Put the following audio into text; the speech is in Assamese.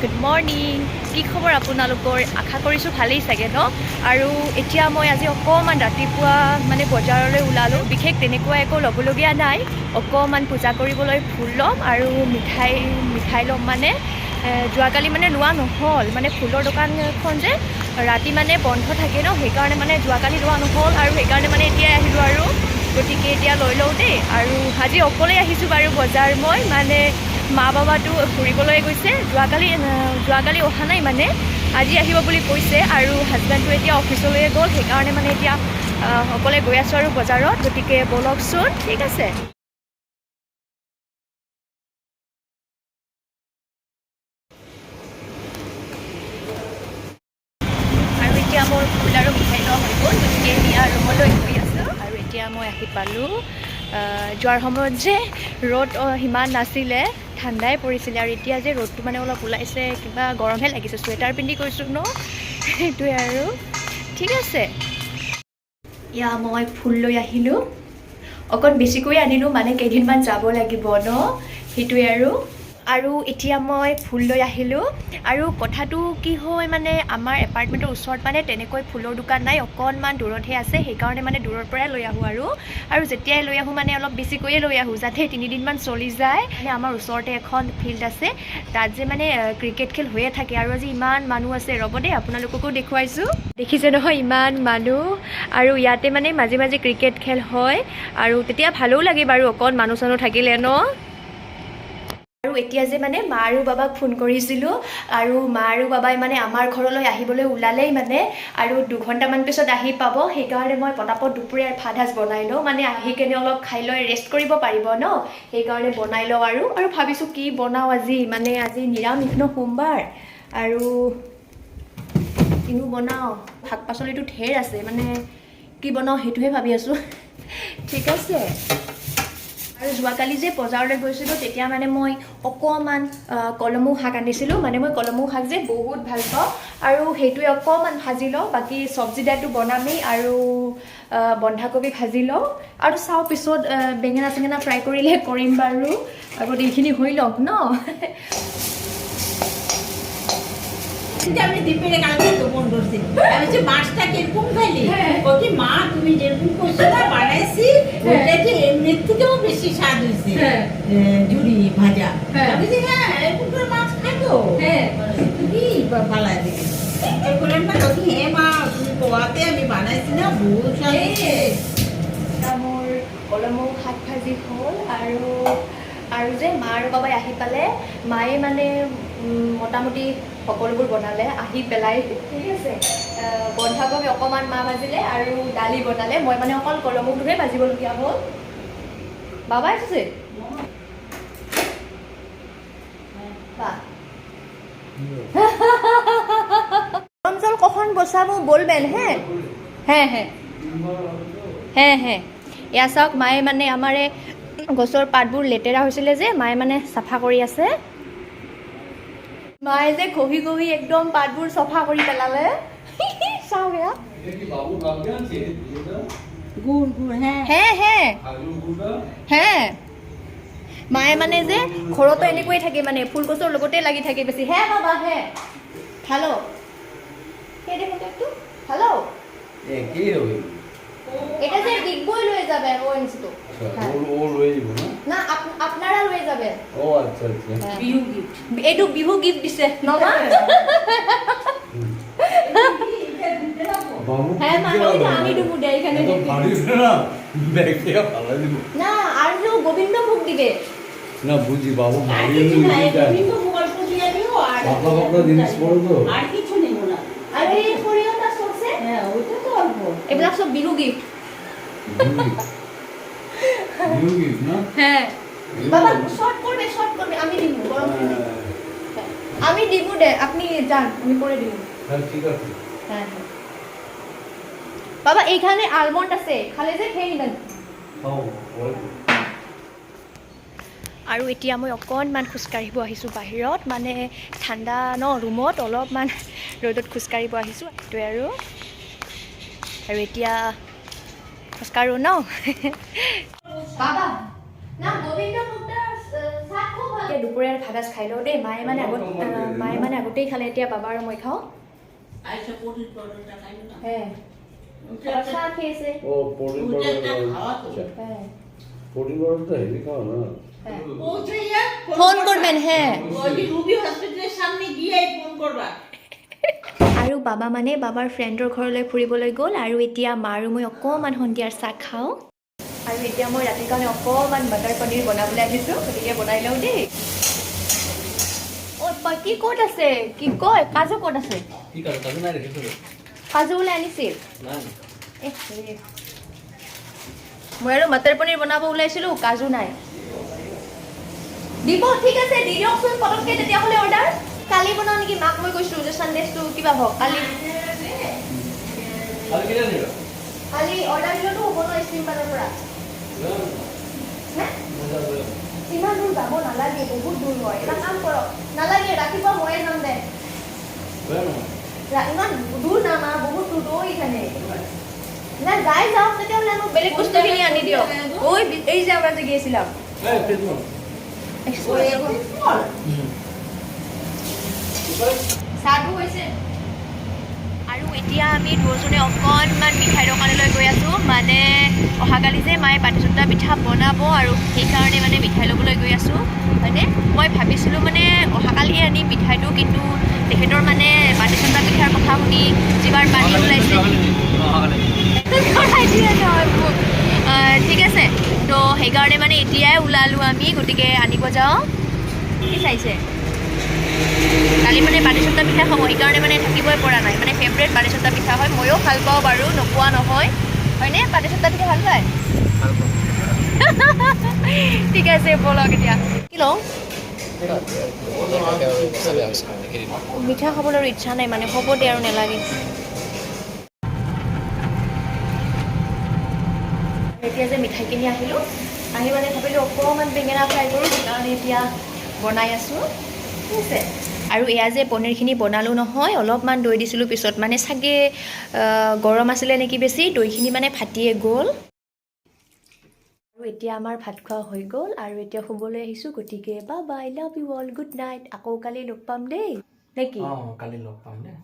Good morning. কি খবৰ আপোনালোকৰ? আশা কৰিছোঁ ভালেই চাগে ন। আৰু এতিয়া মই আজি অকণমান ৰাতিপুৱা মানে বজাৰলৈ ওলালোঁ। বিশেষ তেনেকুৱা একো ল'বলগীয়া নাই, অকণমান পূজা কৰিবলৈ ফুল ল'ম আৰু মিঠাই ল'ম। মানে যোৱাকালি মানে লোৱা নহ'ল, মানে ফুলৰ দোকানখন যে ৰাতি মানে বন্ধ থাকে ন, সেইকাৰণে মানে যোৱাকালি লোৱা নহ'ল আৰু সেইকাৰণে মানে এতিয়াই আহিলোঁ আৰু গতিকে এতিয়া লৈ লওঁ দেই। আৰু আজি অকলেই আহিছোঁ বাৰু বজাৰ। মই মানে মা বাবাটো ফুৰিবলৈ গৈছে, যোৱাকালি অহা নাই, মানে আজি আহিব বুলি কৈছে। আৰু হাজবেণ্ডটো এতিয়া অফিচলৈ গ'ল, সেইকাৰণে মানে এতিয়া অকলে গৈ আছোঁ আৰু বজাৰত। গতিকে ব'লকচোন, ঠিক আছে। আৰু এতিয়া মোৰ ফুল আৰু মিঠাই লোৱা হৈ গ'ল, গতিকে এতিয়া ৰুমলৈ গৈ আছোঁ। আৰু এতিয়া মই আহি পালোঁ। যোৱাৰ সময়ত যে ৰ'দ সিমান নাছিলে, ঠাণ্ডাই পৰিছিলে। আৰু এতিয়া যে ৰ'দটো মানে অলপ ওলাইছে, কিবা গৰমহে লাগিছে। চুৱেটাৰ পিন্ধি গৈছোঁ ন, সেইটোৱে আৰু ঠিক আছে। ইয়া মই ফুল লৈ আহিলোঁ, অকণ বেছিকৈ আনিলোঁ, মানে কেইদিনমান যাব লাগিব ন, সেইটোৱে আৰু এতিয়া মই ফুল লৈ আহিলোঁ। আৰু কথাটো কি হয়, মানে আমাৰ এপাৰ্টমেণ্টৰ ওচৰত মানে তেনেকৈ ফুলৰ দোকান নাই, অকণমান দূৰতহে আছে। সেইকাৰণে মানে দূৰৰ পৰাই লৈ আহোঁ আৰু যেতিয়াই লৈ আহোঁ মানে অলপ বেছিকৈয়ে লৈ আহোঁ, যাতে 3দিনমান চলি যায়। মানে আমাৰ ওচৰতে এখন ফিল্ড আছে, তাত যে মানে ক্ৰিকেট খেল হৈয়ে থাকে। আৰু আজি ইমান মানুহ আছে, ৰ'ব দেই আপোনালোককো দেখুৱাইছোঁ। দেখিছে নহয় ইমান মানুহ। আৰু ইয়াতে মানে মাজে মাজে ক্ৰিকেট খেল হয়, আৰু তেতিয়া ভালো লাগে বাৰু অকণ মানুহ চানুহ থাকিলে ন। আৰু এতিয়া যে মানে মা আৰু বাবাক ফোন কৰিছিলোঁ, আৰু মা আৰু বাবাই মানে আমাৰ ঘৰলৈ আহিবলৈ ওলালেই মানে, আৰু 2 ঘণ্টামান পিছত আহি পাব। সেইকাৰণে মই পটাপট দুপৰীয়াৰ ভাত সাজ বনাই লওঁ, মানে আহি কেনে অলপ খাই লৈ ৰেষ্ট কৰিব পাৰিব ন, সেইকাৰণে বনাই লওঁ। আৰু ভাবিছোঁ কি বনাওঁ আজি, মানে আজি নিৰামিষ ন, সোমবাৰ। আৰু কিনো বনাওঁ, শাক পাচলিটো ঢেৰ আছে, মানে কি বনাওঁ সেইটোহে ভাবি আছোঁ। ঠিক আছে। আৰু যোৱাকালি যে বজাৰলৈ গৈছিলোঁ, তেতিয়া মানে মই অকণমান কলমৌ শাক আনিছিলোঁ। মানে মই কলমৌ শাক যে বহুত ভাল পাওঁ, আৰু সেইটোৱে অকণমান ভাজি লওঁ। বাকী চব্জি দাইলটো বনামেই, আৰু বন্ধাকবি ভাজি লওঁ। আৰু চাওঁ পিছত বেঙেনা চেঙেনা ফ্ৰাই কৰিলে কৰিম বাৰু, আগত এইখিনি হৈ লওক ন। আমি দ্বীপের কালকে তো ফোন করছি, আমি যে মাছটা কিরকম খাইলি, ওকে মা তুমি যেরকম করছো না বানাইছি, ওটা যে এমনির থেকেও বেশি স্বাদ হয়েছে। ঝুড়ি ভাজা, আমি যে হ্যাঁ এরকম করে মাছ খাইতো, কি ভালো লাগে। বললাম না ওকে, হ্যাঁ মা তুমি পোয়াতে আমি বানাইছি না, বহুত স্বাদ হয়েছে। মোৰ কলমৌ শাক ভাজি হ'ল। আৰু যে মা আৰু বাবাই আহি পালে, মায়ে মানে মোটামুটি সকলোবোৰ বনালে আহি পেলাই, ঠিক আছে। বন্ধাকবি অকণমান মা ভাজিলে, আৰু দালি বনালে। মই মানে অকল কলমৌটোহে ভাজিবলগীয়া হ'ল। বাবাই আছে অঞ্চল কখন বচাবো বলবেন। হ্যাঁ হ্যাঁ হ্যাঁ হ্যাঁ হ্যাঁ। এয়া চাওক, মায়ে মানে আমাৰে গছৰ পাতবোৰ লেতেৰা হৈছিলে যে, মায়ে মানে চাফা কৰি আছে। মায়ে যে ঘঁহি ঘঁহি একদম পাতবোৰ চফা কৰি পেলালে। চাওক এয়া। হ্যাঁ হ্যাঁ হ্যাঁ। মায়ে মানে যে ঘৰতো এনেকৈয়ে থাকে, মানে ফুলগছৰ লগতে লাগি থাকে বেছি। হ্যাঁ বাবা হ্যাঁ। ভালো সেই দেখুন একটু ভালো। এটা যে ডিগবই লয়ে যাবেন ও এনসিটো। ও লয়ে যাব না? না আপনারা লয়ে যাবেন। ও আচ্ছা আচ্ছা। বিহু গিফট। এটু বিহু গিফট দিছে নমা। হ্যাঁ মা ওইটা আমি ডুবু দেই এখানে তো পারিস না ব্যাগ থেকে ফালা দিব না। আর যে গোবিন্দ ভোগ দিবে না, বুঝি বাবু আর ভারী কিছু নাই, জিনিস তুমি তো গল্প দিয়ে দিও। আর পাতলা পাতলা জিনিস পড়ো তো। আর কিছু নেব না। আর এই সরিয়তা সরছে, হ্যাঁ ওইটা তো অল্প। এগুলা সব বিহু গিফট। ইউগিফট না? হ্যাঁ বাবা শর্ট করবে আমি দিব গরম করে দিই। আমি দিব দে, আপনি যান, আমি করে দিব। হ্যাঁ ঠিক আছে। হ্যাঁ হ্যাঁ বাবা এইখানে আলমন্ড আছে, খালে যে খেয়ে নিবেন। আৰু এতিয়া মই অকণমান খোজকাঢ়িব আহিছোঁ বাহিৰত, মানে ঠাণ্ডা ন ৰুমত, অলপমান ৰ'দত খোজকাঢ়িব আহিছোঁ সেইটোৱে আৰু এতিয়া খোজকাঢ়ো ন। বাবা না গোবিন্দ ভোগটা শাক খুব এতিয়া দুপৰীয়াৰ ভাত সাজ খাই লওঁ দেই। মায়ে মানে আগতেই খালে, এতিয়া বাবা আৰু মই খাওঁ। চাহ খেয়েছে। ও প্রোটিন পাউডারটা হেভি খাও না। ফোন করবেন, হ্যাঁ। রুবি হসপিটালের সামনে গিয়ে ফোন করবা। আৰু বাবা মানে বাবাৰ ফ্ৰেণ্ডৰ ঘৰলৈ ফুৰিবলৈ গ'ল, আৰু এতিয়া মা আৰু মই অকণমান সন্ধিয়াৰ চাহ খাওঁ। আৰু এতিয়া মই ৰাতিৰ কাৰণে অকণমান বাটাৰ পনীৰ বনাবলৈ আহিছোঁ, গতিকে বনাই লওঁ দেই। অ' কি ক'ত আছে? কি কয় কাজু ক'ত আছে? কি কাজ কাজ না রেখে তো কাজু ওলাই আনিছিল। না মই আৰু মটৰ পনীৰ বনাব ওলাইছিলোঁ, কাজু নাই। দিব, ঠিক আছে, দি দিয়কচোন পটককৈ তেতিয়াহ'লে অৰ্ডাৰ। কালি বনাওঁ নেকি? মাক মই কৈছোঁ যে চানডেজটো কিবা হওক, কালি অৰ্ডাৰ দিলেতো হ'ব ন ষ্টিমপালৰ পৰা। ইমান দূৰ যাব নালাগে, বহুত দূৰ হয়। এটা কাম কৰক, নালাগে, ৰাতিপুৱা ময়ে যাম দে। ইমান দূৰ না মা, বহুত দূৰ দৌৰ এইখানে। না যাই যাওক, তেতিয়াহ'লে মোক বেলেগ বস্তুখিনি আনি দিয়ক। ঐ এই যে আমরা যে গিয়েছিলাম, চাহটো হৈছে। আৰু এতিয়া আমি দুজনে অকণমান মিঠাই দোকানলৈ গৈ আছোঁ। মানে অহাকালি যে মায়ে পাটিচুটা পিঠা বনাব, আৰু সেইকাৰণে মানে মিঠাই ল'বলৈ গৈ আছোঁ। হয়নে? মই ভাবিছিলোঁ মানে অহাকালি আনি মিঠাইটো, কিন্তু তেখেতৰ মানে পাটিচুটা পিঠাৰ কথা শুনি যিবাৰ পানী ওলাইছে। ঠিক আছে, তো সেইকাৰণে মানে এতিয়াই ওলালোঁ আমি, গতিকে আনিব যাওঁ। কি চাইছে? কালি মানে পাটিচুটা পিঠা খাব, সেইকাৰণে মানে থাকিবই পৰা নাই। মানে ফেভৰেট পাটিচুটা পিঠা হয়, ময়ো ভাল পাওঁ বাৰু, নোপোৱা নহয়। হয়নে? পাটিচুটা পিঠা ভাল পায়? ঠিক আছে, ব'লক এতিয়া। কি লওঁ? মিঠা খাবলৈ আৰু ইচ্ছা নাই, মানে হ'ব দে আৰু নালাগে। এতিয়া যে মিঠাই কিনি আহিলোঁ, আহি মানে ভাবিলোঁ অকণমান বেঙেনা ফ্ৰাই কৰোঁ, সেইকাৰণে এতিয়া বনাই আছোঁ। ঠিক আছে। আৰু এয়া যে পনীৰখিনি বনালোঁ নহয়, অলপমান দৈ দিছিলোঁ পিছত, মানে চাগে গৰম আছিলে নেকি বেছি, দৈখিনি মানে ফাটিয়ে গ'ল। আৰু এতিয়া আমাৰ ভাত খোৱা হৈ গ'ল, আৰু এতিয়া শুবলৈ আহিছোঁ, গতিকে bye bye, love you all, good night. আকৌ কালি লগ পাম দেই, নে কি? কালি লগ পাম দেই।